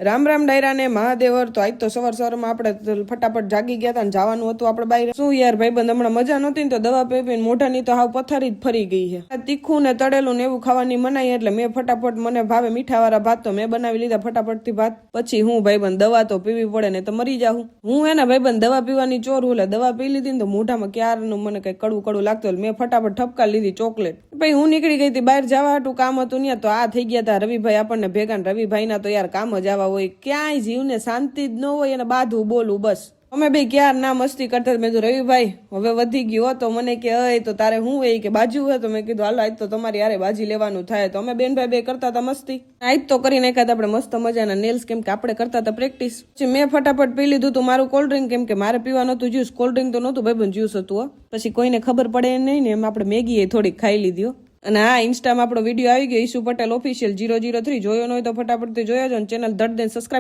રામ રામ ડાયરા ને મહાદેવર. તો આજ તો સવારમાં આપણે ફટાફટ જાગી ગયા હતા ને જવાનું હતું આપણે બહાર. શું યાર ભાઈબંધ, હમણાં મજા નહોતી ને તો દવા પીને મોઢાની તો હાવ પથારી જ ફરી ગઈ છે. તીખું ને તળેલું ને એવું ખાવાની મનાઈ એટલે મેં ફટાફટ, મને ભાવે મીઠા વાળા ભાત તો મેં બનાવી લીધા ફટાફટ થી ભાત. પછી હું ભાઈબંધ દવા તો પીવી પડે ને તો મરી જાઉં. હું એના ભાઈબંધ દવા પીવાની ચોર હું, એટલે દવા પી લીધી ને તો મોઢામાં ક્યારનું મને કઈ કડવું કડવું લાગતું એટલે મેં ફટાફટ ઠપકા લીધી ચોકલેટ. પછી હું નીકળી ગઈ હતી બહાર જવા હાટું, કામ હતું ત્યાં. તો આ થઈ ગયા હતા રવિભાઈ આપણને ભેગા. રવિભાઈ ના તો યાર કામ જ આવા હોય, ક્યાંય જીવને શાંતિ જ ન હોય અને બાધું બોલું બસ. અમે બે ક્યાર ના મસ્તી કરતા. મેં કીધું રવિભાઈ હવે વધી ગયો તો મને કે અય તો તારે હું એ કે બાજુ હોય. તો મેં કીધું હાલો આજ તો તમારી યારે બાજી લેવાનું થાય. તો અમે બેન ભાઈ બે કરતા હતા મસ્તી. આજ તો કરી નાખ્યા આપણે મસ્ત મજાના નેલ્સ, કેમ કે આપણે કરતા હતા પ્રેક્ટિસ. પછી મેં ફટાફટ પી લીધું હતું મારું કોલ્ડ ડ્રિંક, કેમ કે મારે પીવા નતું જ્યુસ. કોલ્ડ ડ્રિંક તો નતું ભાઈબંધ, જ્યુસ હતું. પછી કોઈને ખબર પડે નહીં ને એમ આપણે મેગી એ થોડીક ખાઈ લીધી. અને હા, ઇન્સ્ટામાં આપણો વિડીયો આવી ગયો ઈશુ પટેલ ઓફિશિયલ 003. જોયો ન હોય તો ફટાફટ જોયો જો. ચેનલ ધડ દે સબસ્ક્રાઇબ